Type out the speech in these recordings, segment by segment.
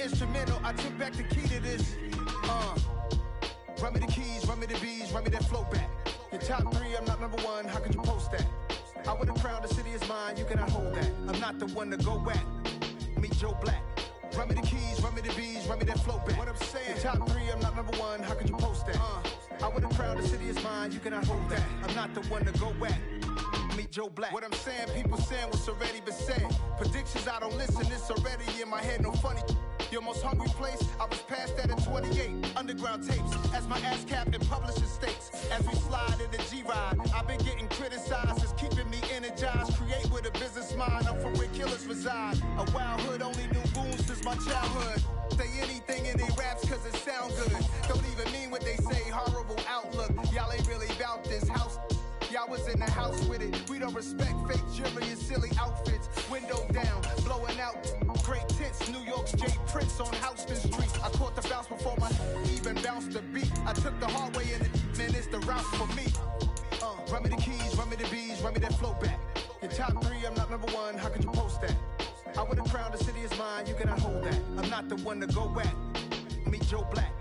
instrumental, I took back the key to this. Run me the keys, run me the bees, run me that flow back. Your top 3, I'm not number 1, how could you post that? I would have crowned the city is mine, you cannot hold that. I'm not the one to go at. Meet Joe Black. Run me the keys, run me the bees, run me that flow back. What I'm saying, your top 3, I'm not number 1, how could you post that? I would have crowned the city is mine, you cannot hold that. I'm not the one to go at. Meet Joe Black. What I'm saying, people saying what's already been said. Predictions, I don't listen, it's already in my head, no funny. Your most hungry place, I was past that at 28. Underground tapes, as my ass cap in publishing states. As we slide in the G-Ride, I've been getting criticized, it's keeping me energized. Create with a business mind, I'm from where killers reside. A wild hood, only knew goons since my childhood. Say anything in they raps cause it sound good. Don't even mean what they say, horrible outlook. Y'all ain't really about this house. Y'all was in the house with it. We don't respect fake jewelry and silly outfits. Window down, blowing out. Great tits, New York's J. Prince on Houston Street. I caught the bounce before my even bounced the beat. I took the hard way and man, it's the route for me. Run me the keys, run me the bees, run me that flow back. Your top 3, I'm not number 1, how could you post that? I would have crowned the city is mine, you cannot hold that. I'm not the one to go at. Meet Joe Black.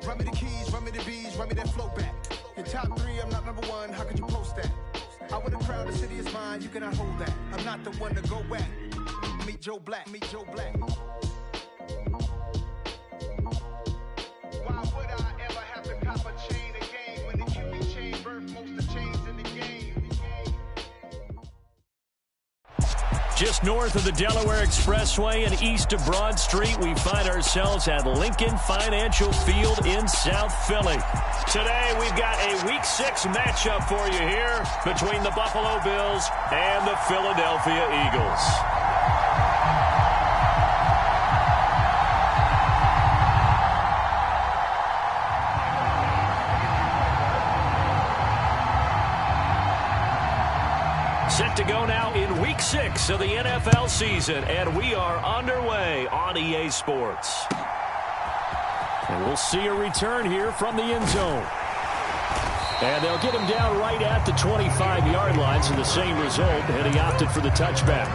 Run me the keys, run me the bees, run me that flow back. Your top 3, I'm not number 1, how could you post that? I would have crowned the city is mine, you cannot hold that. I'm not the one to go at. Meet Joe Black, meet Joe Black. Why would I ever have to cop a chain again when the QB chain birth most of chains in the game? Just north of the Delaware Expressway and east of Broad Street, we find ourselves at Lincoln Financial Field in South Philly. Today, we've got a Week 6 matchup for you here between the Buffalo Bills and the Philadelphia Eagles. Set to go now in Week 6 of the NFL season, and we are underway on EA Sports. And we'll see a return here from the end zone. And they'll get him down right at the 25-yard line, so the same result, and he opted for the touchback.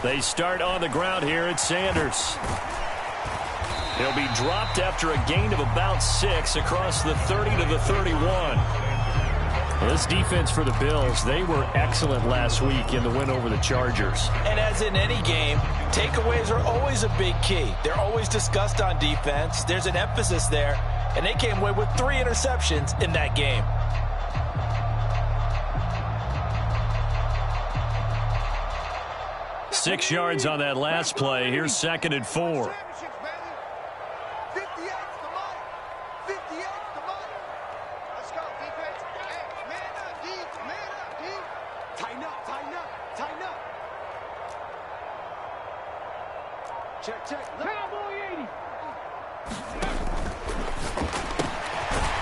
They start on the ground here at Sanders. He'll be dropped after a gain of about 6 across the 30 to the 31. This defense for the Bills, they were excellent last week in the win over the Chargers. And as in any game, takeaways are always a big key. They're always discussed on defense. There's an emphasis there, and they came away with 3 interceptions in that game. Six yards on that last play. Here's 2nd and 4.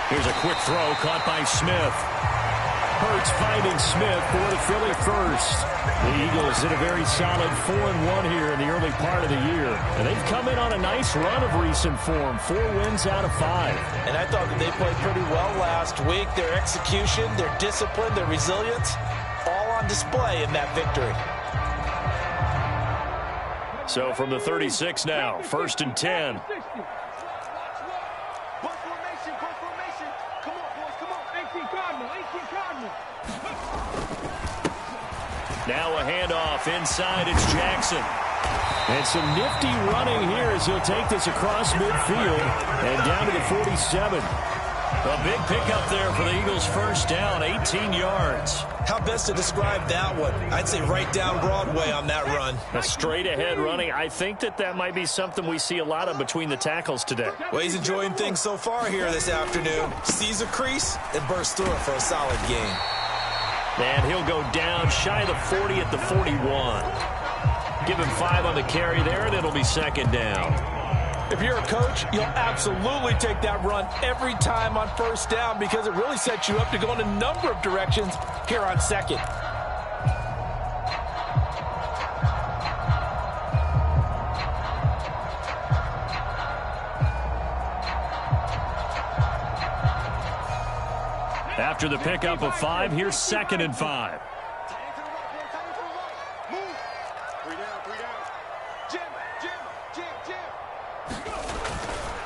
Here's a quick throw caught by Smith. Hurts finding Smith for the Philly first. The Eagles in a very solid 4-1 here in the early part of the year. And they've come in on a nice run of recent form. 4 wins out of 5. And I thought that they played pretty well last week. Their execution, their discipline, their resilience, all on display in that victory. So from the 36 now, 1st and 10. Now a handoff inside, it's Jackson. And some nifty running here as he'll take this across midfield and down to the 47. A big pickup there for the Eagles' first down, 18 yards. How best to describe that one? I'd say right down Broadway on that run. A straight ahead running. I think that might be something we see a lot of between the tackles today. Well, he's enjoying things so far here this afternoon. Sees a crease and bursts through it for a solid gain. And he'll go down shy of the 40 at the 41. Give him 5 on the carry there, and it'll be second down. If you're a coach, you'll absolutely take that run every time on first down because it really sets you up to go in a number of directions here on second. After the pickup of 5, here's 2nd and 5.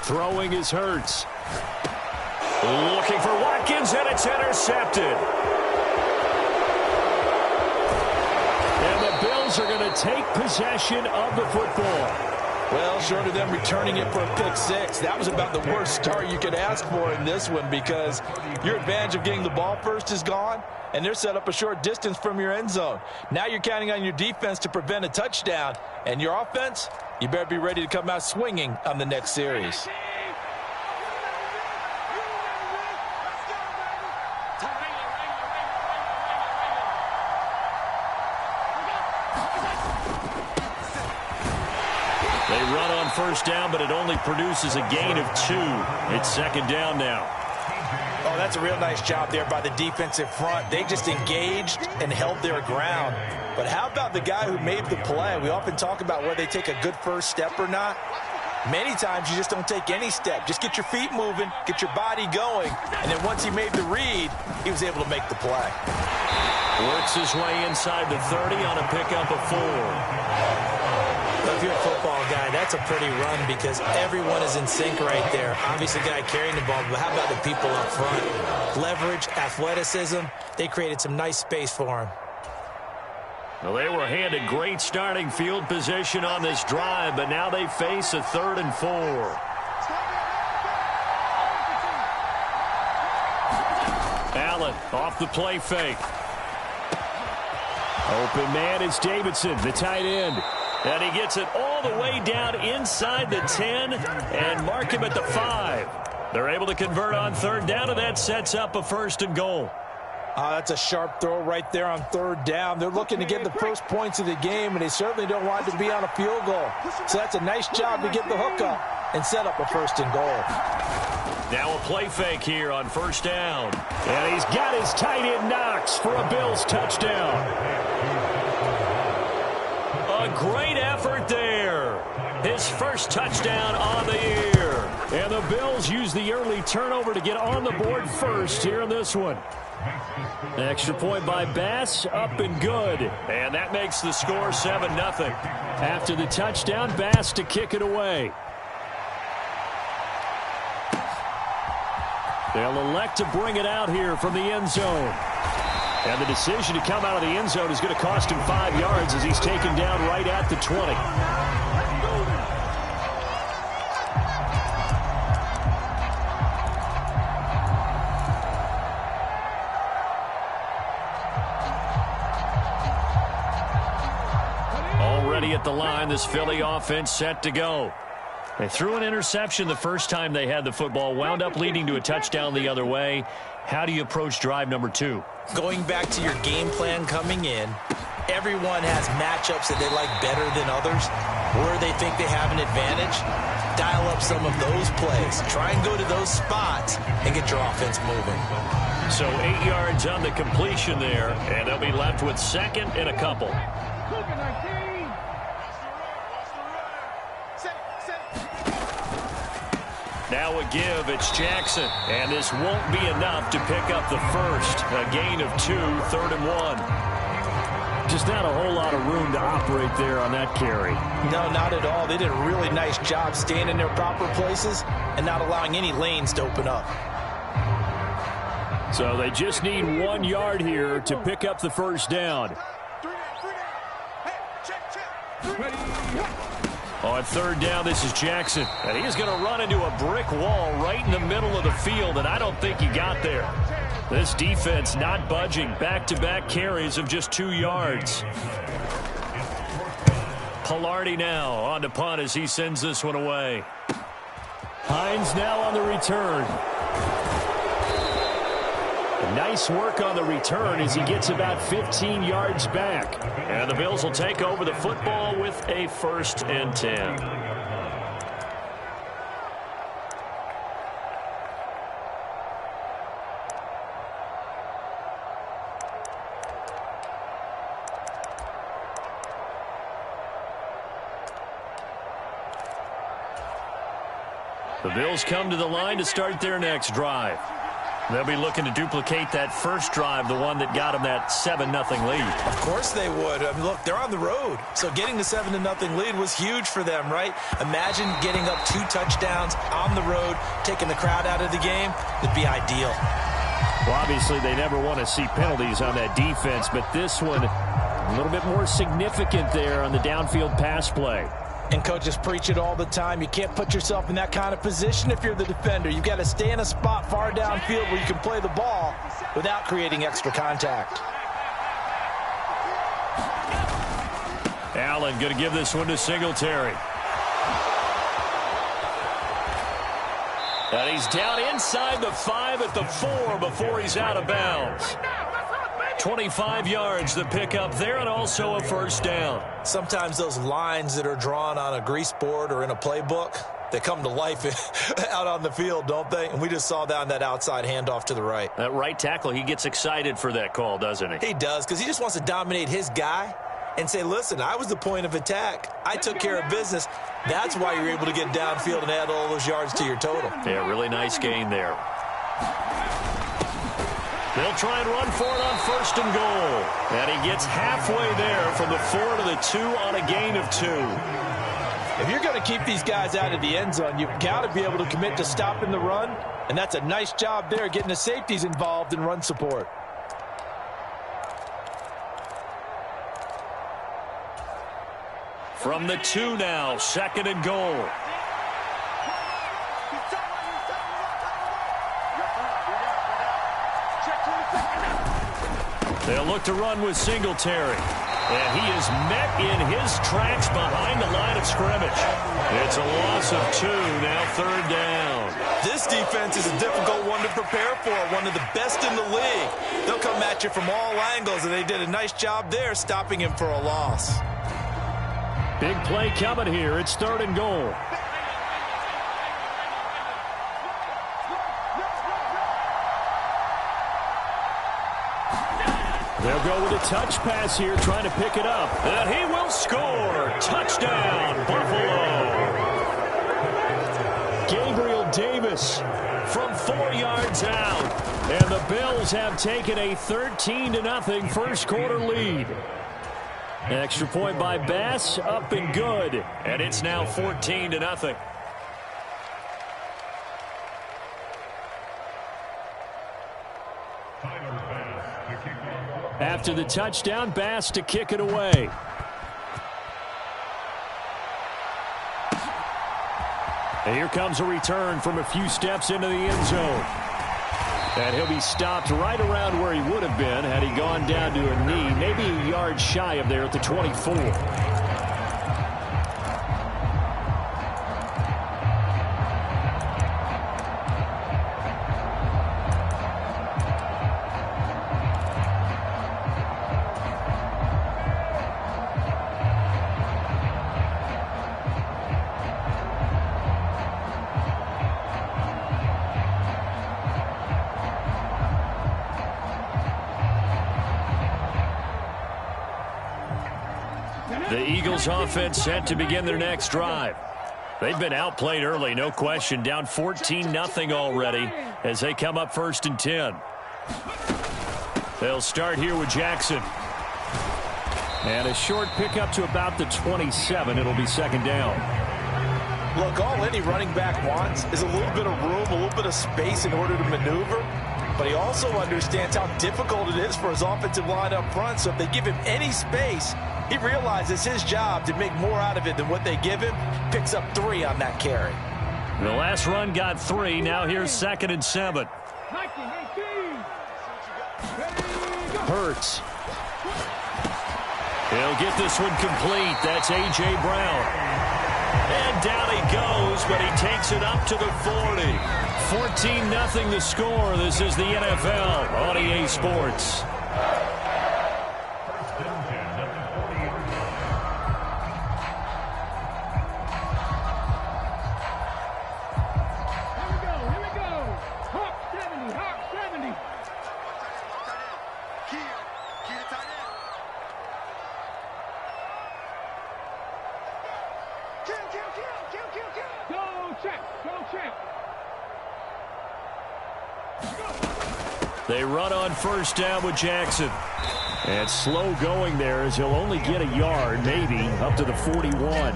Throwing is Hurts. Looking for Watkins, and it's intercepted. And the Bills are going to take possession of the football. Well, short of them returning it for a pick 6, that was about the worst start you could ask for in this one because your advantage of getting the ball first is gone, and they're set up a short distance from your end zone. Now you're counting on your defense to prevent a touchdown, and your offense, you better be ready to come out swinging on the next series. They run on first down, but it only produces a gain of 2. It's 2nd down now. Oh, that's a real nice job there by the defensive front. They just engaged and held their ground. But how about the guy who made the play? We often talk about whether they take a good first step or not. Many times you just don't take any step. Just get your feet moving, get your body going, and then once he made the read, he was able to make the play. Works his way inside the 30 on a pickup of 4. If you're a football guy, that's a pretty run because everyone is in sync right there. Obviously, the guy carrying the ball, but how about the people up front? Leverage, athleticism, they created some nice space for him. Well, they were handed great starting field position on this drive, but now they face a 3rd and 4. Allen off the play fake. Open man is Davidson, the tight end. And he gets it all the way down inside the 10 and mark him at the 5. They're able to convert on 3rd down, and that sets up a 1st and goal. That's a sharp throw right there on 3rd down. They're looking to get the first points of the game, and they certainly don't want it to be on a field goal. So that's a nice job to get the hook up and set up a 1st and goal. Now a play fake here on 1st down. And he's got his tight end Knox for a Bills touchdown. A great effort there. His first touchdown on the year. And the Bills use the early turnover to get on the board first here in this one. Extra point by Bass, up and good. And that makes the score 7-0. After the touchdown, Bass to kick it away. They'll elect to bring it out here from the end zone. And the decision to come out of the end zone is going to cost him 5 yards as he's taken down right at the 20. Already at the line, this Philly offense set to go. They threw an interception the first time they had the football, wound up leading to a touchdown the other way. How do you approach drive number 2? Going back to your game plan coming in, everyone has matchups that they like better than others, where they think they have an advantage. Dial up some of those plays. Try and go to those spots and get your offense moving. So 8 yards on the completion there, and they'll be left with 2nd and a couple. Now a give, it's Jackson. And this won't be enough to pick up the first. A gain of 2, 3rd and 1. Just not a whole lot of room to operate there on that carry. No, not at all. They did a really nice job staying in their proper places and not allowing any lanes to open up. So they just need 1 yard here to pick up the first down. On 3rd down, this is Jackson. And he's going to run into a brick wall right in the middle of the field, and I don't think he got there. This defense not budging. Back-to-back carries of just 2 yards. Pilardi now on to punt as he sends this one away. Hines now on the return. Nice work on the return as he gets about 15 yards back. And the Bills will take over the football with a 1st and 10. The Bills come to the line to start their next drive. They'll be looking to duplicate that first drive, the one that got them that 7-0 lead. Of course they would. I mean, look, they're on the road. So getting the 7-0 lead was huge for them, right? Imagine getting up 2 touchdowns on the road, taking the crowd out of the game. It'd be ideal. Well, obviously they never want to see penalties on that defense, but this one a little bit more significant there on the downfield pass play. And coaches preach it all the time. You can't put yourself in that kind of position if you're the defender. You've got to stay in a spot far downfield where you can play the ball without creating extra contact. Allen going to give this one to Singletary. And he's down inside the 5 at the 4 before he's out of bounds. 25 yards to pick up there, and also a 1st down. Sometimes those lines that are drawn on a grease board or in a playbook, they come to life out on the field, don't they? And we just saw that on that outside handoff to the right. That right tackle, he gets excited for that call, doesn't he? He does, because he just wants to dominate his guy and say, listen, I was the point of attack. I took care of business. That's why you're able to get downfield and add all those yards to your total. Yeah, really nice gain there. They'll try and run for it on 1st and goal. And he gets halfway there from the 4 to the 2 on a gain of 2. If you're going to keep these guys out of the end zone, you've got to be able to commit to stopping the run. And that's a nice job there, getting the safeties involved in run support. From the 2 now, 2nd and goal. They'll look to run with Singletary. And he is met in his tracks behind the line of scrimmage. It's a loss of 2, now 3rd down. This defense is a difficult one to prepare for, one of the best in the league. They'll come at you from all angles, and they did a nice job there stopping him for a loss. Big play coming here. It's 3rd and goal. They'll go with a touch pass here, trying to pick it up. And he will score. Touchdown, Buffalo. Gabriel Davis from 4 yards out. And the Bills have taken a 13-0 first quarter lead. Extra point by Bass, up and good. And it's now 14-0. After the touchdown, Bass to kick it away. And here comes a return from a few steps into the end zone. And he'll be stopped right around where he would have been had he gone down to a knee, maybe a yard shy of there at the 24. The Eagles offense set to begin their next drive. They've been outplayed early, no question. Down 14-0 already as they come up 1st and 10. They'll start here with Jackson. And a short pickup to about the 27. It'll be 2nd down. Look, all any running back wants is a little bit of room, a little bit of space in order to maneuver. But he also understands how difficult it is for his offensive line up front. So if they give him any space, he realizes his job to make more out of it than what they give him. Picks up 3 on that carry. The last run got 3. Now here's 2nd and 7. Hurts. He'll get this one complete. That's A.J. Brown. And down he goes, but he takes it up to the 40. 14-0 the score. This is the NFL on EA Sports. They run on first down with Jackson. And slow going there as he'll only get a yard, maybe, up to the 41.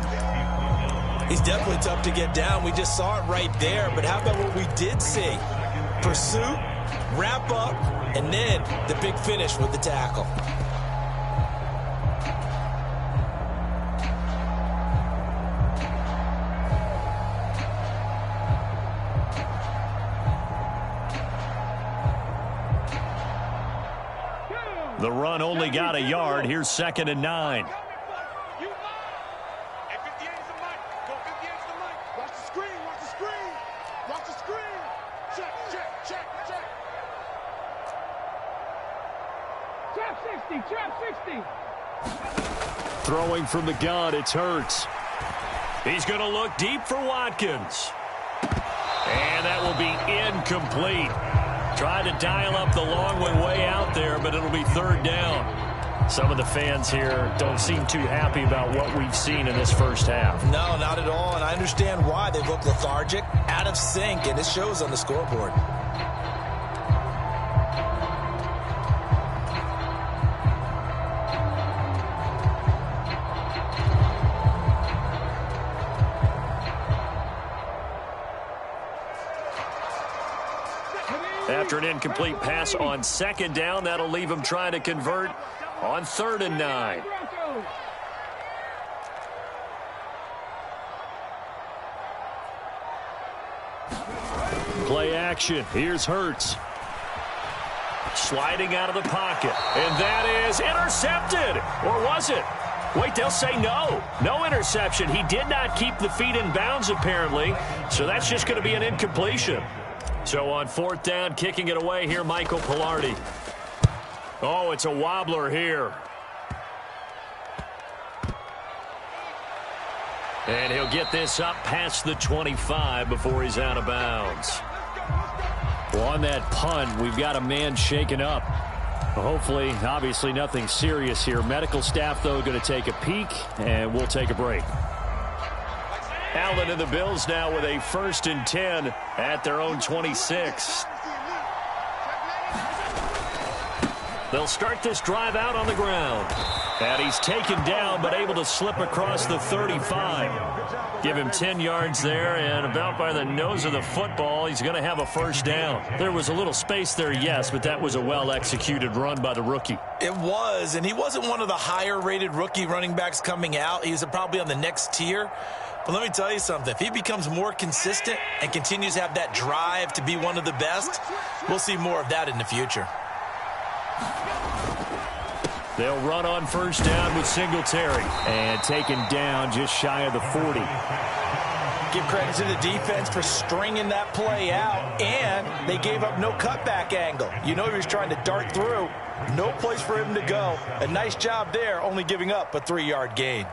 He's definitely tough to get down. We just saw it right there. But how about what we did see? Pursuit, wrap up, and then the big finish with the tackle. The run only got a yard. Here's 2nd and 9. Throwing from the gun, it's Hurts. He's going to look deep for Watkins. And that will be incomplete. Tried to dial up the long one way out there, but it'll be 3rd down. Some of the fans here don't seem too happy about what we've seen in this first half. No, not at all, and I understand why. They look lethargic, out of sync, and it shows on the scoreboard. After an incomplete pass on 2nd down, that'll leave him trying to convert on 3rd and 9. Play action. Here's Hurts. Sliding out of the pocket. And that is intercepted. Or was it? Wait, they'll say no. No interception. He did not keep the feet in bounds, apparently. So that's just going to be an incompletion. So on 4th down, kicking it away here, Michael Pilardi. Oh, it's a wobbler here. And he'll get this up past the 25 before he's out of bounds. Well, on that punt, we've got a man shaken up. Hopefully, obviously nothing serious here. Medical staff, though, going to take a peek, and we'll take a break. Allen and the Bills now with a 1st and 10 at their own 26. They'll start this drive out on the ground. And he's taken down but able to slip across the 35. Give him 10 yards there, and about by the nose of the football, he's going to have a 1st down. There was a little space there, yes, but that was a well-executed run by the rookie. It was, and he wasn't one of the higher-rated rookie running backs coming out. He's probably on the next tier. But let me tell you something. If he becomes more consistent and continues to have that drive to be one of the best, we'll see more of that in the future. They'll run on 1st down with Singletary. And taken down just shy of the 40. Give credit to the defense for stringing that play out, and they gave up no cutback angle. You know he was trying to dart through. No place for him to go. A nice job there, only giving up a 3-yard gain.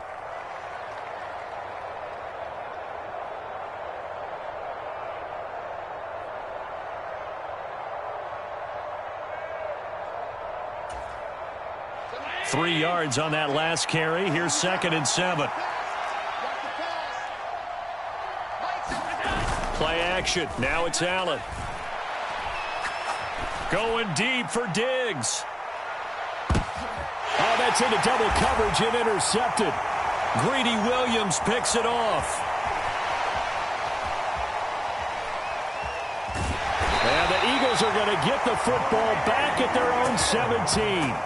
Three yards on that last carry. Here's 2nd and 7. Play action. Now it's Allen. Going deep for Diggs. Oh, that's into double coverage and intercepted. Greedy Williams picks it off. And the Eagles are going to get the football back at their own 17.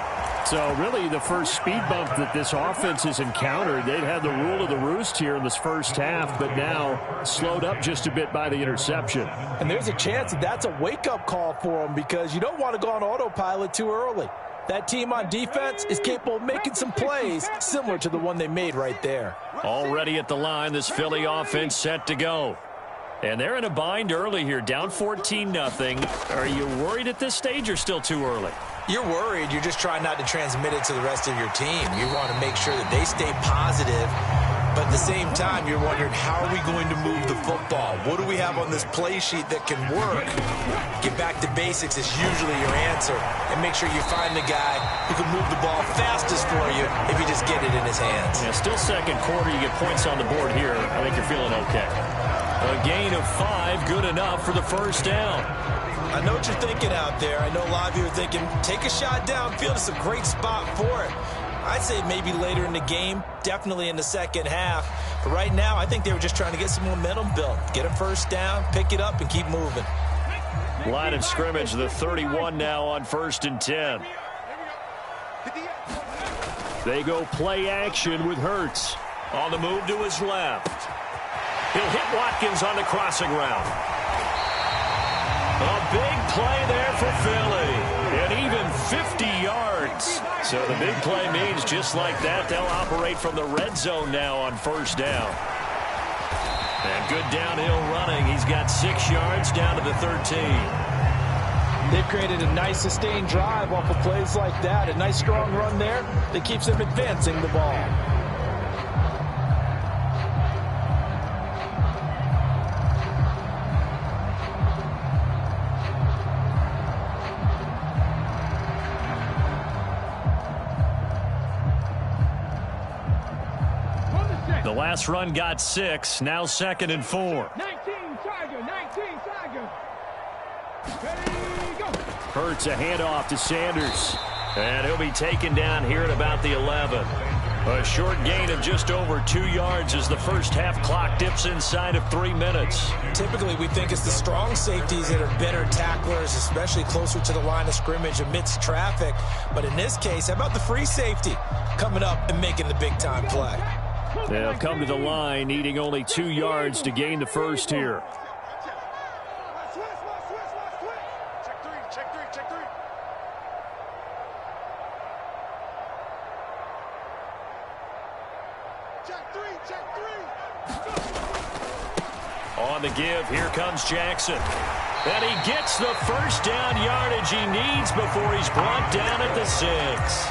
So really the first speed bump that this offense has encountered. They'd had the rule of the roost here in this first half, but now slowed up just a bit by the interception. And there's a chance that that's a wake-up call for them, because you don't want to go on autopilot too early. That team on defense is capable of making some plays similar to the one they made right there. Already at the line, this Philly offense set to go. And they're in a bind early here, down 14-0. Are you worried at this stage or still too early? You're worried. You're just trying not to transmit it to the rest of your team. You want to make sure that they stay positive. But at the same time, you're wondering, how are we going to move the football? What do we have on this play sheet that can work? Get back to basics is usually your answer. And make sure you find the guy who can move the ball fastest for you if you just get it in his hands. Yeah, still second quarter. You get points on the board here. I think you're feeling okay. A gain of 5, good enough for the first down. I know what you're thinking out there. I know a lot of you are thinking, take a shot downfield. It's a great spot for it. I'd say maybe later in the game, definitely in the second half. But right now, I think they were just trying to get some momentum built. Get a first down, pick it up, and keep moving. Line of scrimmage, the 31 now on 1st and 10. They go play action with Hurts. On the move to his left. He'll hit Watkins on the crossing route. A big play there for Philly. And even 50 yards. So the big play means just like that, they'll operate from the red zone now on 1st down. And good downhill running. He's got 6 yards down to the 13. They've created a nice sustained drive off of plays like that. A nice strong run there that keeps them advancing the ball. The last run got 6. Now 2nd and 4. 19 Tiger, 19 Tiger. Ready, go. Hurts a handoff to Sanders. And he'll be taken down here at about the 11. A short gain of just over 2 yards as the first half clock dips inside of 3 minutes. Typically, we think it's the strong safeties that are better tacklers, especially closer to the line of scrimmage amidst traffic. But in this case, how about the free safety coming up and making the big-time play? They'll come to the line, needing only 2 yards to gain the first here. On the give, here comes Jackson. And he gets the first down yardage he needs before he's brought down at the 6.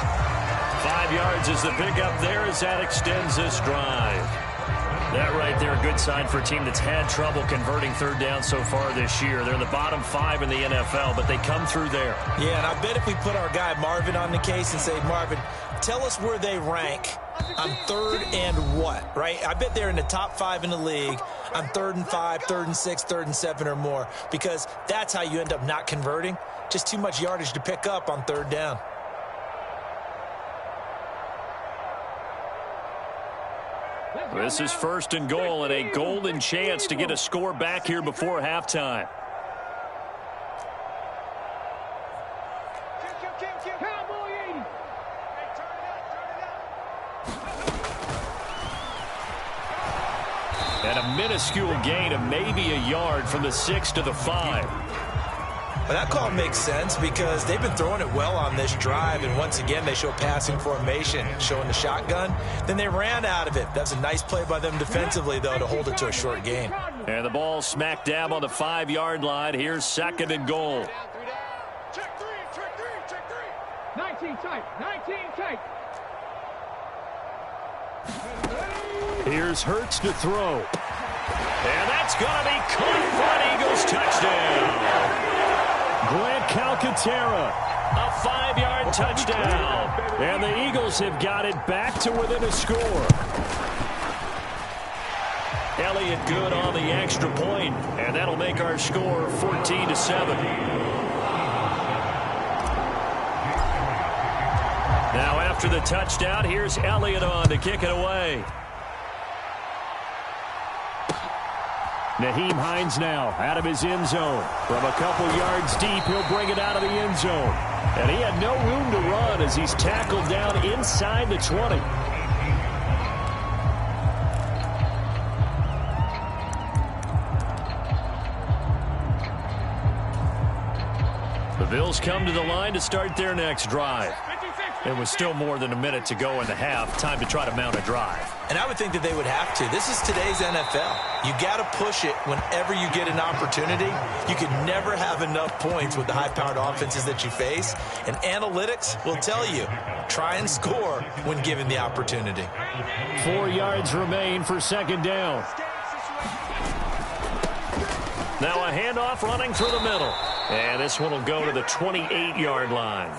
5 yards is the pickup there as that extends this drive. That right there, a good sign for a team that's had trouble converting 3rd down so far this year. They're in the bottom 5 in the NFL, but they come through there. Yeah, and I bet if we put our guy Marvin on the case and say, Marvin, tell us where they rank on 3rd and what, right? I bet they're in the top 5 in the league on 3rd and 5, 3rd and 6, 3rd and 7 or more, because that's how you end up not converting. Just too much yardage to pick up on 3rd down. This is 1st and goal and a golden chance to get a score back here before halftime. And a minuscule gain of maybe a yard from the 6 to the 5. Well, that call makes sense because they've been throwing it well on this drive, and once again they show passing formation, showing the shotgun. Then they ran out of it. That's a nice play by them defensively, though, to hold it to a short gain. And the ball smack dab on the 5-yard line. Here's 2nd and goal. Check three. 19 tight, 19 tight. Here's Hurts to throw. And that's going to be caught for an Eagles touchdown. Grant Calcaterra, a 5-yard touchdown. And the Eagles have got it back to within a score. Elliott good on the extra point, and that'll make our score 14-7. Now after the touchdown, here's Elliott on to kick it away. Nyheim Hines now out of his end zone. From a couple yards deep, he'll bring it out of the end zone. And he had no room to run as he's tackled down inside the 20. The Bills come to the line to start their next drive. It was still more than a minute to go in the half. Time to try to mount a drive. And I would think that they would have to. This is today's NFL. You got to push it whenever you get an opportunity. You can never have enough points with the high-powered offenses that you face. And analytics will tell you, try and score when given the opportunity. 4 yards remain for second down. Now a handoff running through the middle. And this one will go to the 28-yard line.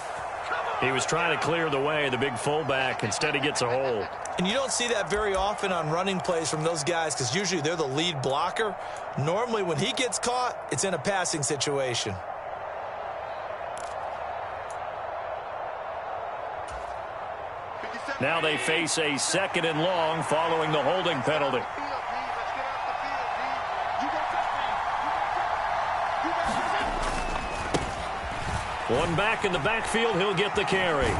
He was trying to clear the way, the big fullback. Instead, he gets a hole. And you don't see that very often on running plays from those guys because usually they're the lead blocker. Normally, when he gets caught, it's in a passing situation. Now they face a second and long following the holding penalty. One back in the backfield, he'll get the carry.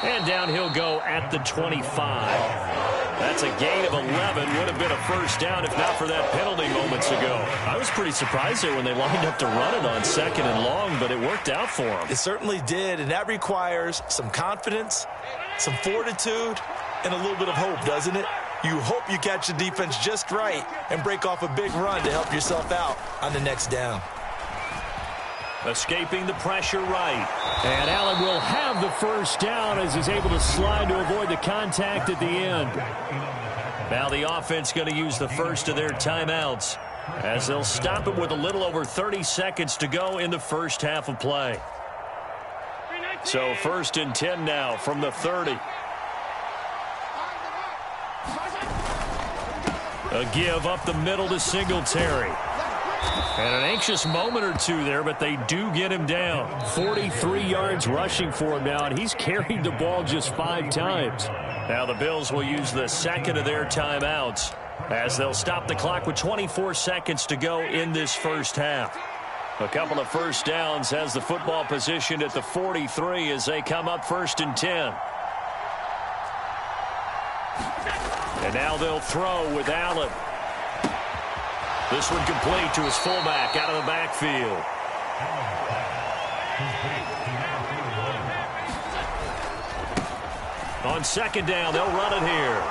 And down he'll go at the 25. That's a gain of 11. Would have been a first down if not for that penalty moments ago. I was pretty surprised there when they lined up to run it on second and long, but it worked out for them. It certainly did, and that requires some confidence, some fortitude, and a little bit of hope, doesn't it? You hope you catch the defense just right and break off a big run to help yourself out on the next down. Escaping the pressure right. And Allen will have the first down as he's able to slide to avoid the contact at the end. Now the offense going to use the first of their timeouts as they'll stop it with a little over 30 seconds to go in the first half of play. So 1st and 10 now from the 30. A give up the middle to Singletary. And an anxious moment or two there, but they do get him down. 43 yards rushing for him now, and he's carried the ball just 5 times. Now the Bills will use the second of their timeouts as they'll stop the clock with 24 seconds to go in this first half. A couple of first downs has the football positioned at the 43 as they come up 1st and 10. And now they'll throw with Allen. This one complete to his fullback out of the backfield. On second down, they'll run it here.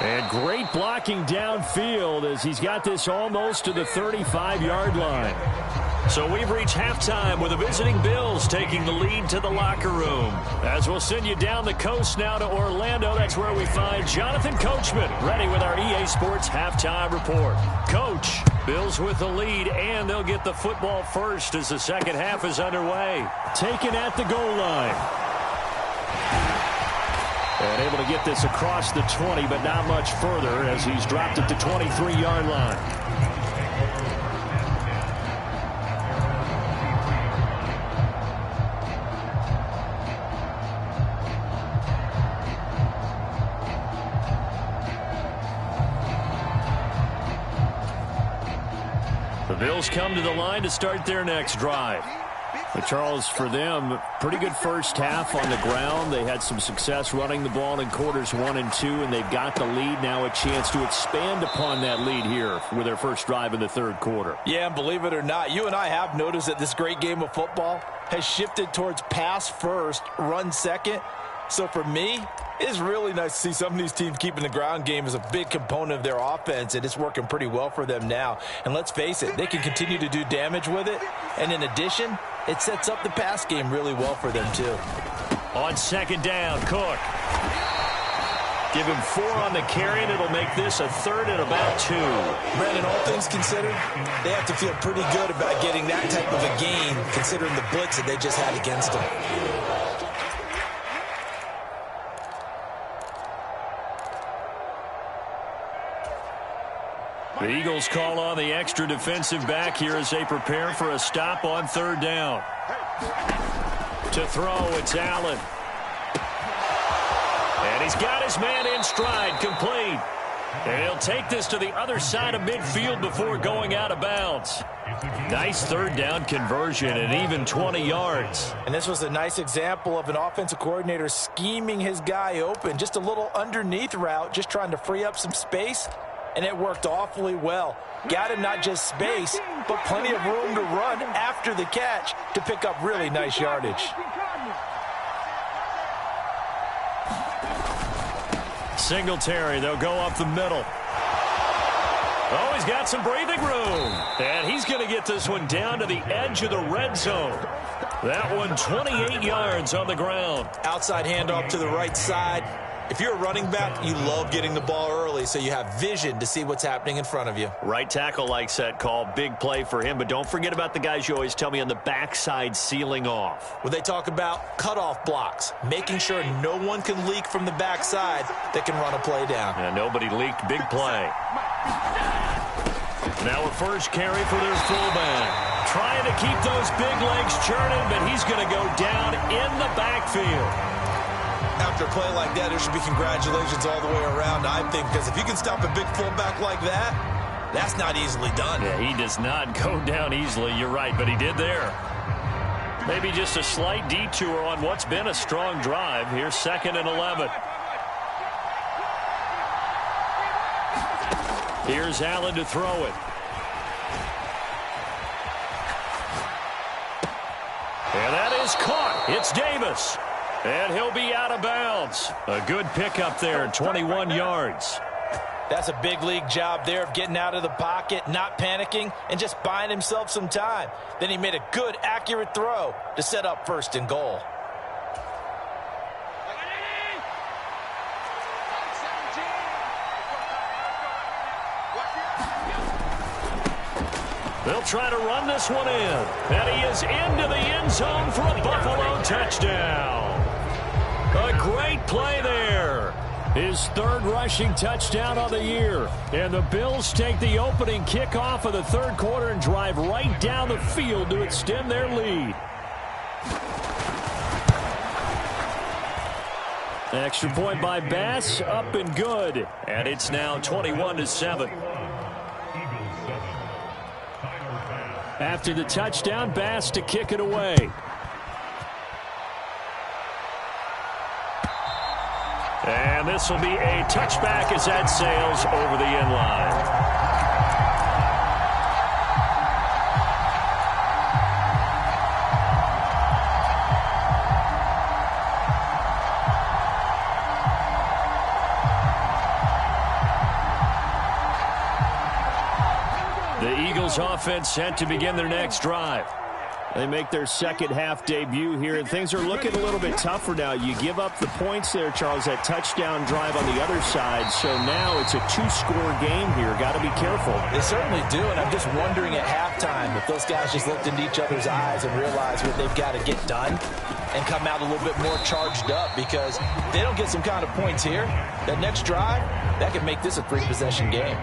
And great blocking downfield as he's got this almost to the 35-yard line. So we've reached halftime with the visiting Bills taking the lead to the locker room. As we'll send you down the coast now to Orlando, that's where we find Jonathan Coachman ready with our EA Sports halftime report. Coach, Bills with the lead, and they'll get the football first as the second half is underway. Taken at the goal line. And able to get this across the 20, but not much further as he's dropped it to 23-yard line. The Bills come to the line to start their next drive. But Charles, for them, pretty good first half on the ground. They had some success running the ball in quarters 1 and 2, and they've got the lead now, a chance to expand upon that lead here with their first drive in the third quarter. Yeah, and believe it or not, you and I have noticed that this great game of football has shifted towards pass first, run second. So for me, it's really nice to see some of these teams keeping the ground game as a big component of their offense, and it's working pretty well for them now. And let's face it, they can continue to do damage with it. And in addition, it sets up the pass game really well for them, too. On second down, Cook. Give him 4 on the carry, and it'll make this a 3rd and about 2. Brandon, all things considered, they have to feel pretty good about getting that type of a gain, considering the blitz that they just had against them. The Eagles call on the extra defensive back here as they prepare for a stop on 3rd down. To throw, it's Allen. And he's got his man in stride, complete. And he'll take this to the other side of midfield before going out of bounds. Nice 3rd down conversion and even 20 yards. And this was a nice example of an offensive coordinator scheming his guy open. Just a little underneath route, just trying to free up some space. and it worked awfully well. Got him not just space, but plenty of room to run after the catch to pick up really nice yardage. Singletary, they'll go up the middle. Oh, he's got some breathing room. And he's going to get this one down to the edge of the red zone. That one 28 yards on the ground. Outside handoff to the right side. If you're a running back, you love getting the ball early so you have vision to see what's happening in front of you. Right tackle likes that call. Big play for him. But don't forget about the guys you always tell me on the backside sealing off. When they talk about cutoff blocks, making sure no one can leak from the backside that can run a play down. And nobody leaked. Big play. Now a first carry for their fullback. Trying to keep those big legs churning, but he's going to go down in the backfield. After a play like that, there should be congratulations all the way around, I think, because if you can stop a big fullback like that, that's not easily done. Yeah, he does not go down easily. You're right, but he did there. Maybe just a slight detour on what's been a strong drive. Here's 2nd and 11. Here's Allen to throw it. And that is caught. It's Davis. And he'll be out of bounds. A good pickup there, 21 yards. That's a big league job there of getting out of the pocket, not panicking, and just buying himself some time. Then he made a good, accurate throw to set up 1st and goal. They'll try to run this one in. And he is into the end zone for a Buffalo touchdown. A great play there. His 3rd rushing touchdown on the year. And the Bills take the opening kickoff of the 3rd quarter and drive right down the field to extend their lead. Extra point by Bass, up and good. And it's now 21-7. After the touchdown, Bass to kick it away. And this will be a touchback as that sails over the end line. The Eagles offense set to begin their next drive. They make their 2nd half debut here, and things are looking a little bit tougher now. You give up the points there, Charles, that touchdown drive on the other side. So now it's a 2-score game here. Got to be careful. They certainly do, and I'm just wondering at halftime if those guys just looked into each other's eyes and realized what they've got to get done and come out a little bit more charged up, because if they don't get some kind of points here, that next drive, that could make this a 3-possession game.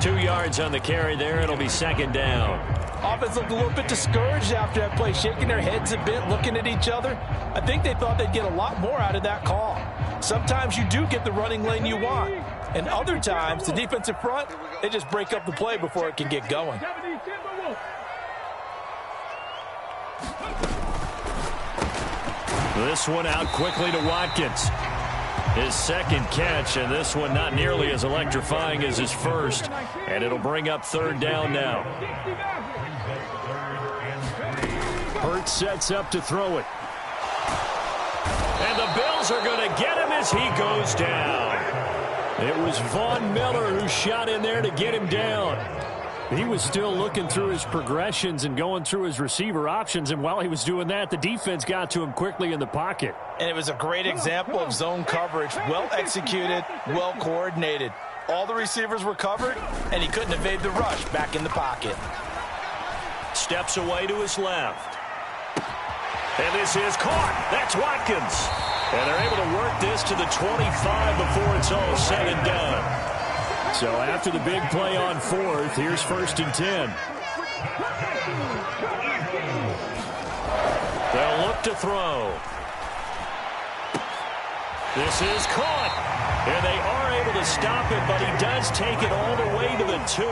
2 yards on the carry there. It'll be 2nd down. Offense looked a little bit discouraged after that play, shaking their heads a bit, looking at each other. I think they thought they'd get a lot more out of that call. Sometimes you do get the running lane you want, and other times the defensive front, they just break up the play before it can get going. This one out quickly to Watkins. His 2nd catch, and this one not nearly as electrifying as his 1st. And it'll bring up 3rd down now. Hurts sets up to throw it. And the Bills are going to get him as he goes down. It was Von Miller who shot in there to get him down. He was still looking through his progressions and going through his receiver options, and while he was doing that, the defense got to him quickly in the pocket. And it was a great example of zone coverage, well executed, well coordinated. All the receivers were covered, and he couldn't evade the rush back in the pocket. Steps away to his left. And this is caught. That's Watkins. And they're able to work this to the 25 before it's all said and done. So after the big play on 4th, here's 1st and 10. They'll look to throw. This is caught. And they are able to stop it, but he does take it all the way to the 2.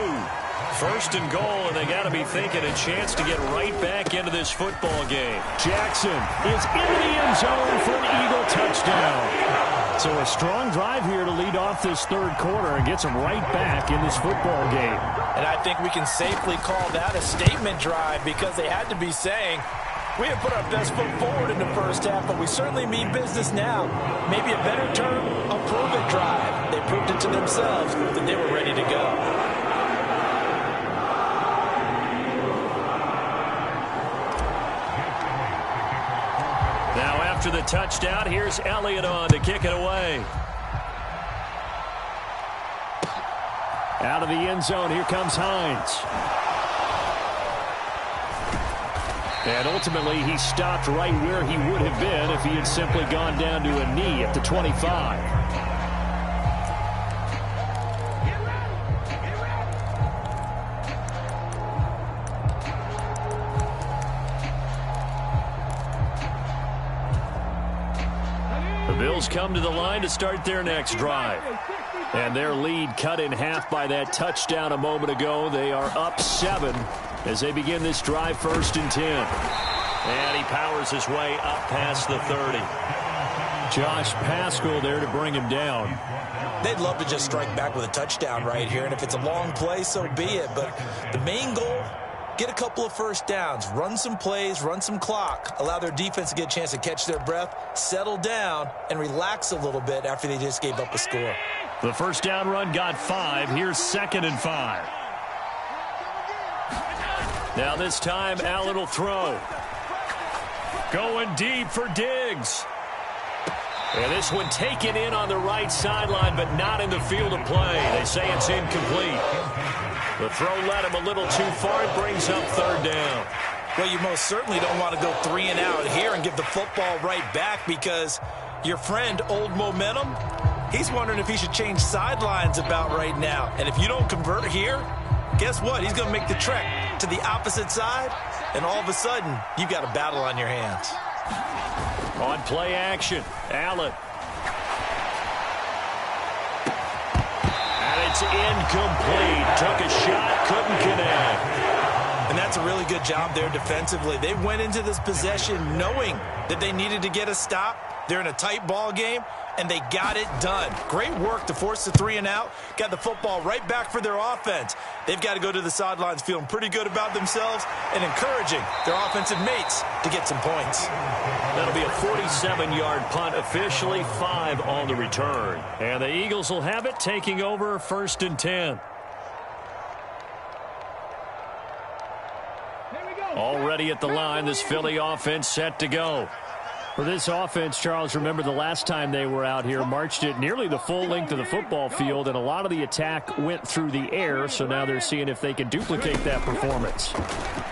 1st and goal, and they got to be thinking a chance to get right back into this football game. Jackson is into the end zone for an Eagle touchdown. So a strong drive here to lead off this third quarter and gets them right back in this football game. And I think we can safely call that a statement drive because they had to be saying, we have put our best foot forward in the first half, but we certainly mean business now. Maybe a better term, a prove-it drive. They proved it to themselves that they were ready to go. Now after the touchdown, here's Elliott on to kick it away. Out of the end zone, here comes Hines. And ultimately, he stopped right where he would have been if he had simply gone down to a knee at the 25. The Bills come to the line to start their next drive. And their lead cut in half by that touchdown a moment ago. They are up 7 as they begin this drive, 1st and 10. And he powers his way up past the 30. Josh Paschal there to bring him down. They'd love to just strike back with a touchdown right here, and if it's a long play, so be it. But the main goal, get a couple of first downs, run some plays, run some clock, allow their defense to get a chance to catch their breath, settle down, and relax a little bit after they just gave up a score. The first down run got 5. Here's 2nd and 5. Now this time, Allen will throw. Going deep for Diggs. And this one taken in on the right sideline, but not in the field of play. They say it's incomplete. The throw led him a little too far. It brings up 3rd down. Well, you most certainly don't want to go 3 and out here and give the football right back because your friend, Old Momentum, he's wondering if he should change sidelines about right now. And if you don't convert here, guess what? He's going to make the trek to the opposite side, and all of a sudden, you've got a battle on your hands. On play action, Allen. And it's incomplete. Took a shot, couldn't connect. And that's a really good job there defensively. They went into this possession knowing that they needed to get a stop. They're in a tight ball game, and they got it done. Great work to force the 3 and out. Got the football right back for their offense. They've got to go to the sidelines feeling pretty good about themselves and encouraging their offensive mates to get some points. That'll be a 47-yard punt, officially 5 on the return. And the Eagles will have it, taking over 1st and 10. Already at the line, this Philly offense set to go. For this offense, Charles, remember the last time they were out here, marched it nearly the full length of the football field, and a lot of the attack went through the air, so now they're seeing if they can duplicate that performance.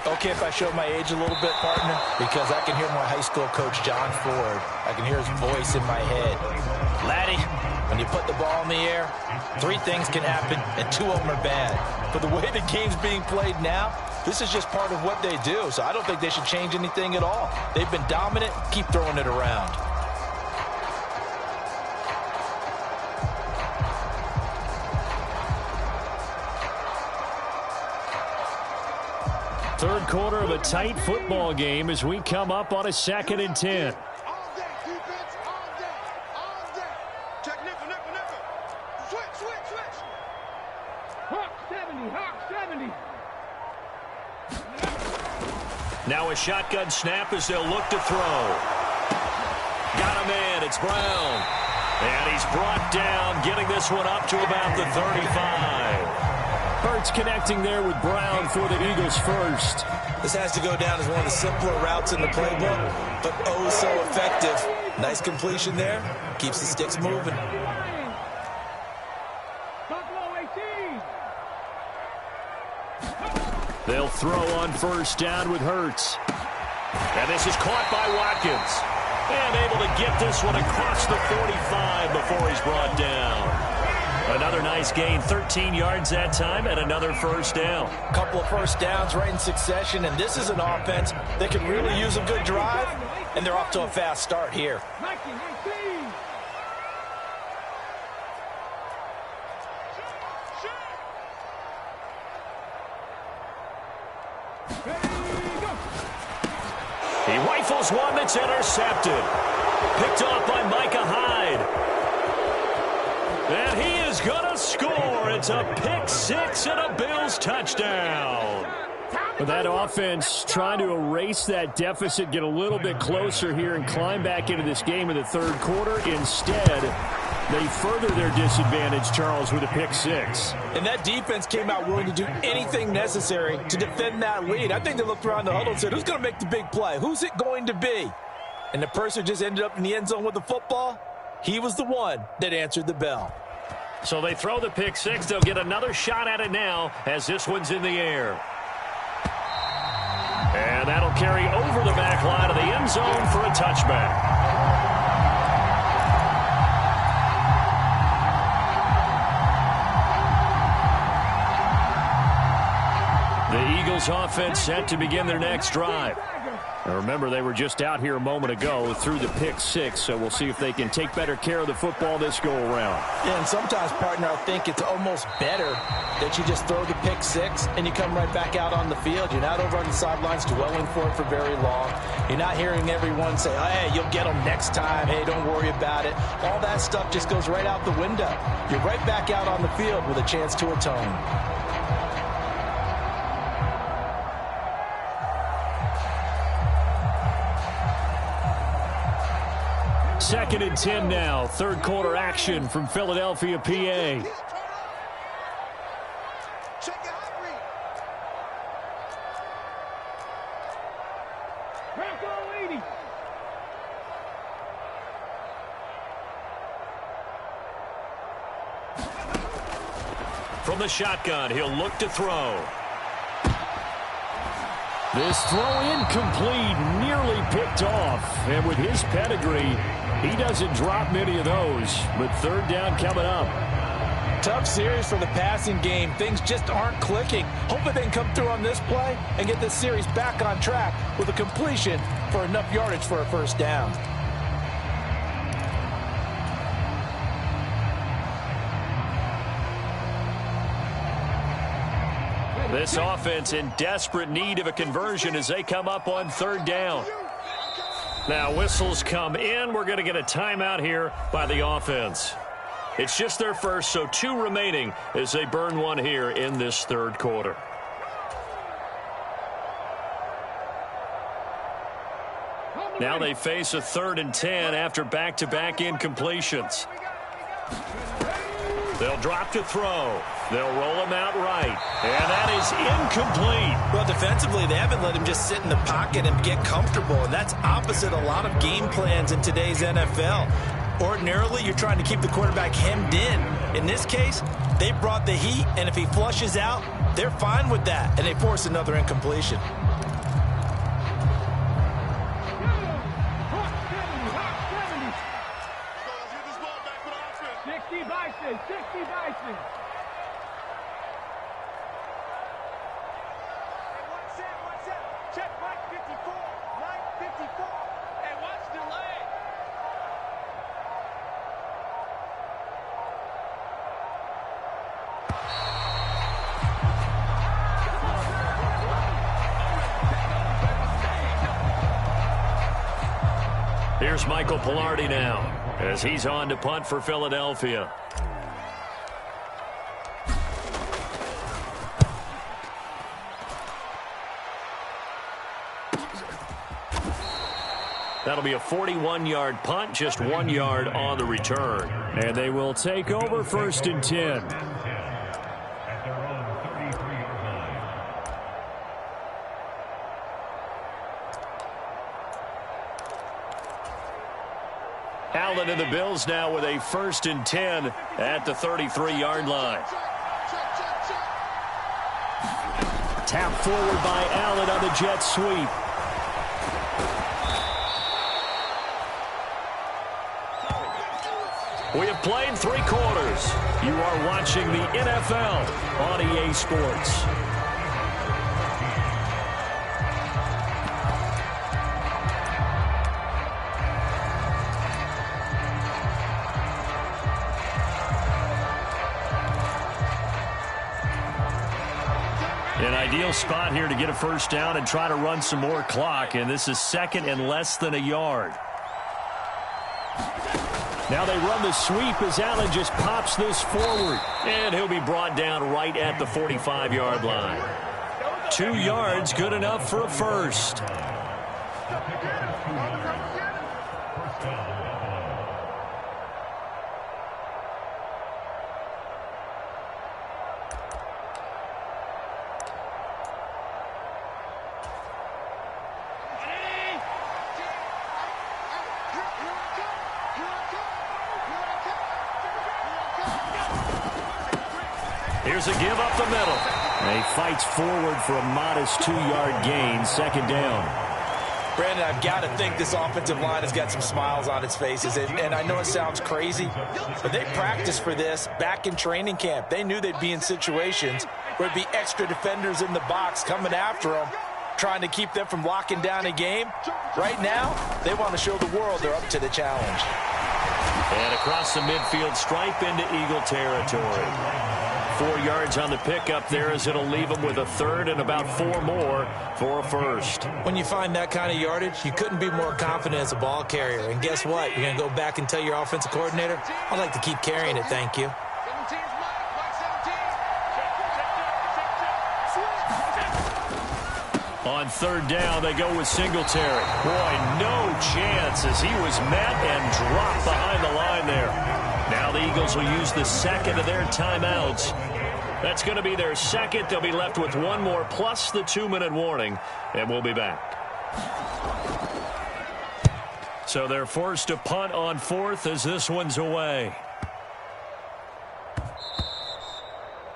Okay, if I show my age a little bit, partner, because I can hear my high school coach, John Ford. I can hear his voice in my head. Laddie, when you put the ball in the air, 3 things can happen, and 2 of them are bad. But the way the game's being played now, this is just part of what they do, so I don't think they should change anything at all. They've been dominant. Keep throwing it around. Third quarter of a tight football game as we come up on a 2nd and 10. All day, defense, all day, all day. Check nickel, nickel, nickel. Switch, switch, switch. Hawk 70, Hawk 70. Now a shotgun snap as they'll look to throw. Got him in. It's Brown. And he's brought down, getting this one up to about the 35. Hurts connecting there with Brown for the Eagles first. This has to go down as one of the simpler routes in the playbook, but oh so effective. Nice completion there. Keeps the sticks moving. They'll throw on 1st down with Hurts. And this is caught by Watkins. And able to get this one across the 45 before he's brought down. Another nice gain, 13 yards that time, and another 1st down. Couple of 1st downs right in succession, and this is an offense that can really use a good drive, and they're off to a fast start here. He rifles one that's intercepted. Picked off by Micah Hyde. And he is going to score. It's a pick six and a Bills touchdown. But that offense trying to erase that deficit, get a little bit closer here and climb back into this game in the third quarter. Instead, they further their disadvantage, Charles, with a pick six. And that defense came out willing to do anything necessary to defend that lead. I think they looked around the huddle and said, who's going to make the big play? Who's it going to be? And the person just ended up in the end zone with the football. He was the one that answered the bell. So they throw the pick six. They'll get another shot at it now as this one's in the air. And that'll carry over the back line of the end zone for a touchback. The Eagles offense set to begin their next drive. Now remember, they were just out here a moment ago through the pick six, so we'll see if they can take better care of the football this go-around. Yeah, and sometimes, partner, I think it's almost better that you just throw the pick six and you come right back out on the field. You're not over on the sidelines dwelling for it for very long. You're not hearing everyone say, oh, hey, you'll get them next time. Hey, don't worry about it. All that stuff just goes right out the window. You're right back out on the field with a chance to atone. Second and 10 now. Third quarter action from Philadelphia, PA. From the shotgun, he'll look to throw. This throw incomplete, nearly picked off. And with his pedigree, he doesn't drop many of those. But third down coming up. Tough series for the passing game. Things just aren't clicking. Hopefully they can come through on this play and get this series back on track with a completion for enough yardage for a first down. This offense in desperate need of a conversion as they come up on third down. Now whistles come in. We're going to get a timeout here by the offense. It's just their first, so 2 remaining as they burn one here in this third quarter. Now they face a 3rd and 10 after back-to-back incompletions. They'll drop to throw. They'll roll him out right. And that is incomplete. Well, defensively, they haven't let him just sit in the pocket and get comfortable. And that's opposite a lot of game plans in today's NFL. Ordinarily, you're trying to keep the quarterback hemmed in. In this case, they brought the heat, and if he flushes out, they're fine with that. And they force another incompletion. Here's Michael Pilardi now as he's on to punt for Philadelphia. That'll be a 41-yard punt, just 1 yard on the return. And they will take over 1st and 10. Allen and the Bills now with a 1st and 10 at the 33-yard line. Tap forward by Allen on the jet sweep. We have played 3 quarters. You are watching the NFL on EA Sports. An ideal spot here to get a first down and try to run some more clock, and this is 2nd and less than a yard. Now they run the sweep as Allen just pops this forward. And he'll be brought down right at the 45-yard line. 2 yards, good enough for a first. Here's a give up the middle. He fights forward for a modest 2-yard gain, second down. Brandon, I've got to think this offensive line has got some smiles on its faces. And I know it sounds crazy, but they practiced for this back in training camp. They knew they'd be in situations where it'd be extra defenders in the box coming after them, trying to keep them from locking down a game. Right now, they want to show the world they're up to the challenge. And across the midfield stripe into Eagle territory. 4 yards on the pickup there as it'll leave them with a third and about 4 more for a first. When you find that kind of yardage, you couldn't be more confident as a ball carrier. And guess what? You're going to go back and tell your offensive coordinator, I'd like to keep carrying it, thank you. On third down, they go with Singletary. Boy, no chance as he was met and dropped behind the line there. Now the Eagles will use the second of their timeouts. That's going to be their second. They'll be left with 1 more plus the 2-minute warning, and we'll be back. So they're forced to punt on fourth as this one's away.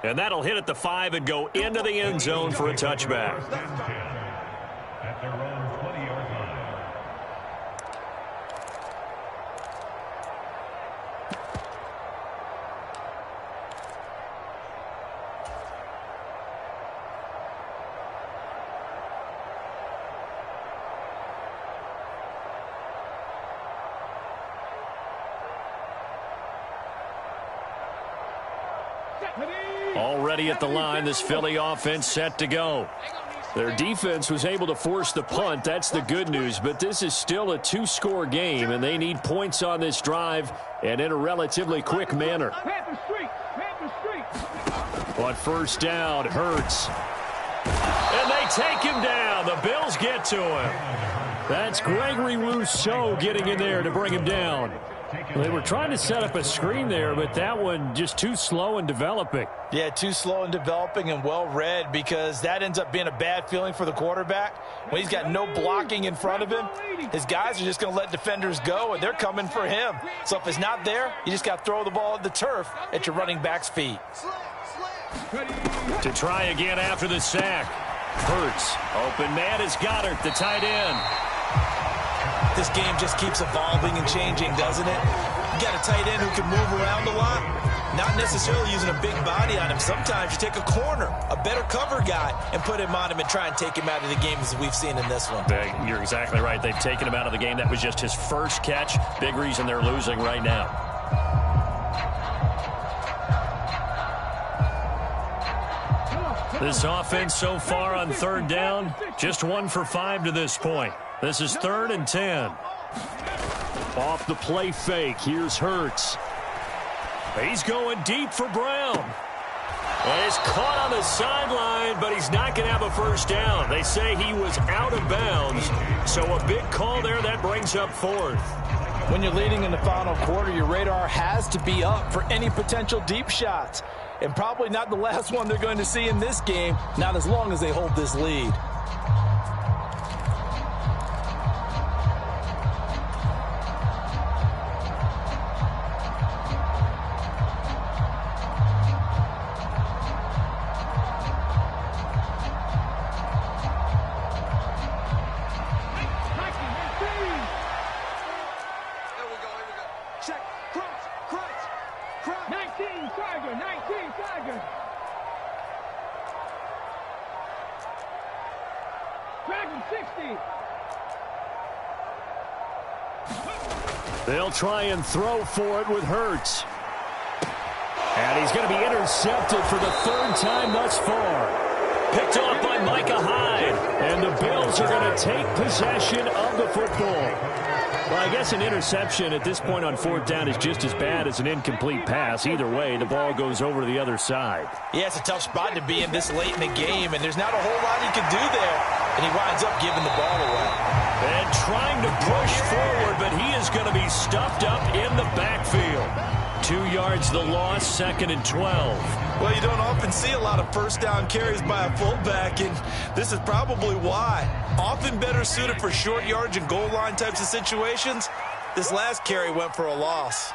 And that'll hit at the 5 and go into the end zone for a touchback. At their own 20-yard line. Already at the line, this Philly offense set to go. Their defense was able to force the punt. That's the good news. But this is still a 2-score game, and they need points on this drive and in a relatively quick manner. On first down, Hurts. And they take him down. The Bills get to him. That's Gregory Rousseau getting in there to bring him down. They were trying to set up a screen there, but that one just too slow in developing. Yeah, too slow in developing and well read, because that ends up being a bad feeling for the quarterback. When he's got no blocking in front of him, his guys are just going to let defenders go, and they're coming for him. So if it's not there, you just got to throw the ball at the turf at your running back's feet. To try again after the sack. Hurts. Open man is Goddard, the tight end. This game just keeps evolving and changing, doesn't it? You got a tight end who can move around a lot, not necessarily using a big body on him. Sometimes you take a corner, a better cover guy, and put him on him and try and take him out of the game, as we've seen in this one. You're exactly right. They've taken him out of the game. That was just his first catch. Big reason they're losing right now. This offense so far on third down, just 1 for 5 to this point. This is 3rd and 10. Off the play fake, here's Hurts. He's going deep for Brown. And he's caught on the sideline, but he's not going to have a first down. They say he was out of bounds, so a big call there that brings up 4th. When you're leading in the final quarter, your radar has to be up for any potential deep shots. And probably not the last one they're going to see in this game, not as long as they hold this lead. They'll try and throw for it with Hurts. And he's going to be intercepted for the 3rd time thus far. Picked off by Micah Hyde. And the Bills are going to take possession of the football. Well, I guess an interception at this point on fourth down is just as bad as an incomplete pass. Either way, the ball goes over to the other side. Yeah, it's a tough spot to be in this late in the game, and there's not a whole lot he can do there. And he winds up giving the ball away. And trying to push forward, but he is going to be stuffed up in the backfield. 2 yards the loss, 2nd and 12. Well, you don't often see a lot of first down carries by a fullback, and this is probably why. Often better suited for short yardage and goal line types of situations. This last carry went for a loss.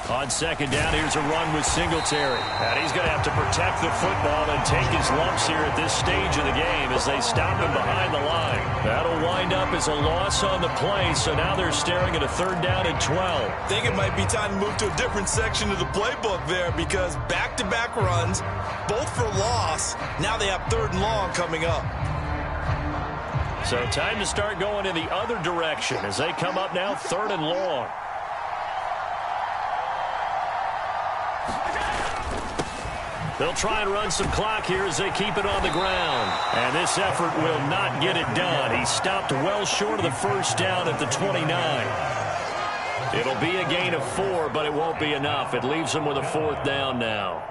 On 2nd down, here's a run with Singletary. And he's going to have to protect the football and take his lumps here at this stage of the game as they stop him behind the line. That'll wind up as a loss on the play, so now they're staring at a 3rd down and 12. I think it might be time to move to a different section of the playbook there because back-to-back runs, both for loss. Now they have 3rd and long coming up. So time to start going in the other direction as they come up now 3rd and long. They'll try and run some clock here as they keep it on the ground. And this effort will not get it done. He stopped well short of the first down at the 29. It'll be a gain of 4, but it won't be enough. It leaves them with a 4th down now.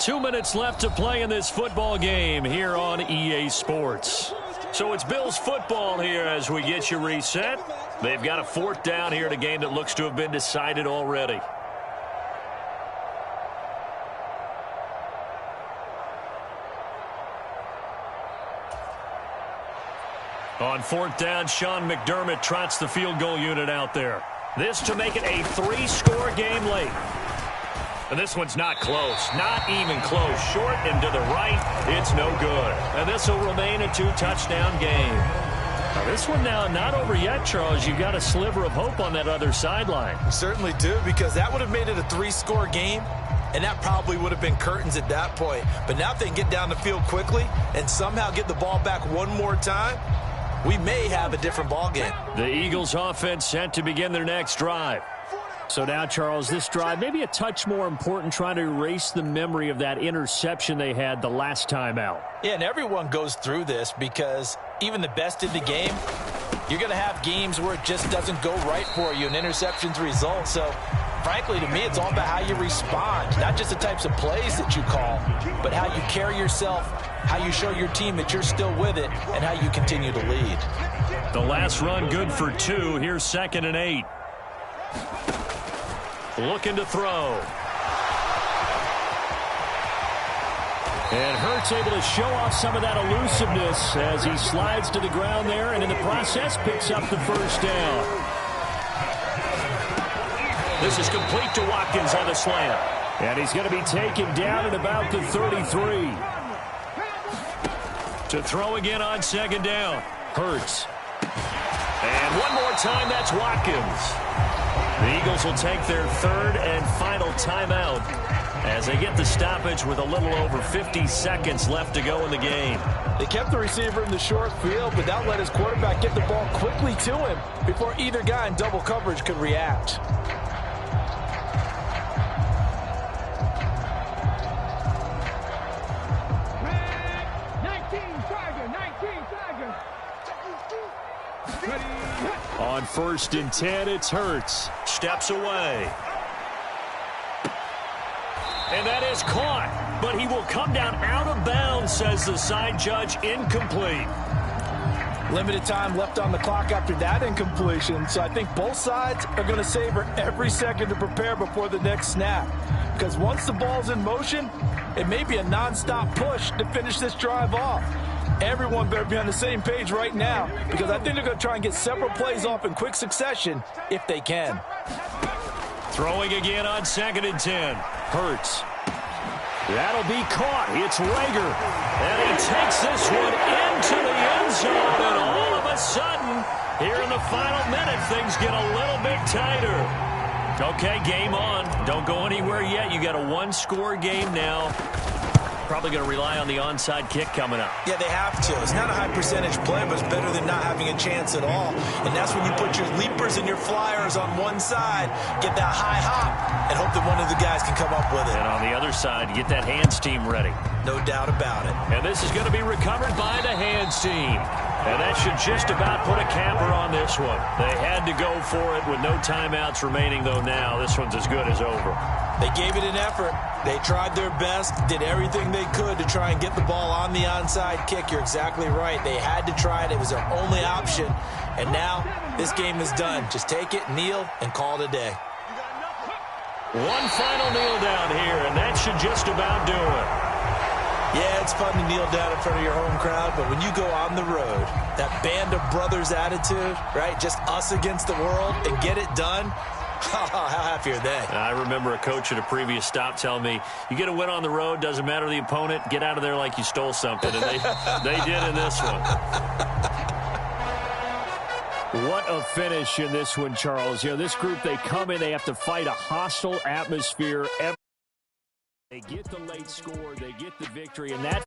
2 minutes left to play in this football game here on EA Sports. So it's Bills football here as we get you reset. They've got a 4th down here in a game that looks to have been decided already. On 4th down, Sean McDermott trots the field goal unit out there. This to make it a 3-score game late. And this one's not close. Not even close. Short and to the right. It's no good. And this will remain a 2-touchdown game. Now this one now not over yet, Charles. You've got a sliver of hope on that other sideline. Certainly do, because that would have made it a 3-score game. And that probably would have been curtains at that point. But now if they can get down the field quickly and somehow get the ball back one more time, we may have a different ball game. The Eagles offense set to begin their next drive. So now, Charles, this drive maybe a touch more important, trying to erase the memory of that interception they had the last time out. Yeah, and everyone goes through this because even the best in the game, you're going to have games where it just doesn't go right for you and interceptions result. So, frankly, to me, it's all about how you respond, not just the types of plays that you call, but how you carry yourself, how you show your team that you're still with it, and how you continue to lead. The last run good for 2. Here's 2nd and 8. Looking to throw. And Hurts able to show off some of that elusiveness as he slides to the ground there, and in the process picks up the 1st down. This is complete to Watkins on the slant. And he's going to be taken down at about the 33. To throw again on 2nd down. Hurts. And one more time, that's Watkins. The Eagles will take their 3rd and final timeout as they get the stoppage with a little over 50 seconds left to go in the game. They kept the receiver in the short field, but that let his quarterback get the ball quickly to him before either guy in double coverage could react. On 1st and 10, it's Hurts. Steps away. And that is caught, but he will come down out of bounds, says the side judge. Incomplete. Limited time left on the clock after that incompletion, so I think both sides are going to savor every second to prepare before the next snap. Because once the ball's in motion, it may be a nonstop push to finish this drive off. Everyone better be on the same page right now, because I think they're going to try and get several plays off in quick succession if they can. Throwing again on 2nd and 10. Hurts. That'll be caught. It's Rager. And he takes this one into the end zone, and all of a sudden, here in the final minute, things get a little bit tighter. Okay, game on. Don't go anywhere yet. You got a 1-score game now. Probably going to rely on the onside kick coming up. Yeah, they have to. It's not a high percentage play, but it's better than not having a chance at all. And that's when you put your leapers and your flyers on one side, get that high hop, and hope that one of the guys can come up with it. And on the other side, get that hands team ready. No doubt about it. And this is going to be recovered by the hands team. And that should just about put a capper on this one. They had to go for it with no timeouts remaining, though now this one's as good as over. They gave it an effort. They tried their best, did everything they could to try and get the ball on the onside kick. You're exactly right. They had to try it. It was their only option. And now this game is done. Just take it, kneel, and call it a day. One final kneel down here, and that should just about do it. Yeah, it's fun to kneel down in front of your home crowd, but when you go on the road, that band of brothers attitude, right, just us against the world, and get it done, how happy are they? I remember a coach at a previous stop telling me, you get a win on the road, doesn't matter the opponent, get out of there like you stole something, and they did in this one. What a finish in this one, Charles. You know, this group, they come in, they have to fight a hostile atmosphere. They get the late score, they get the victory, and that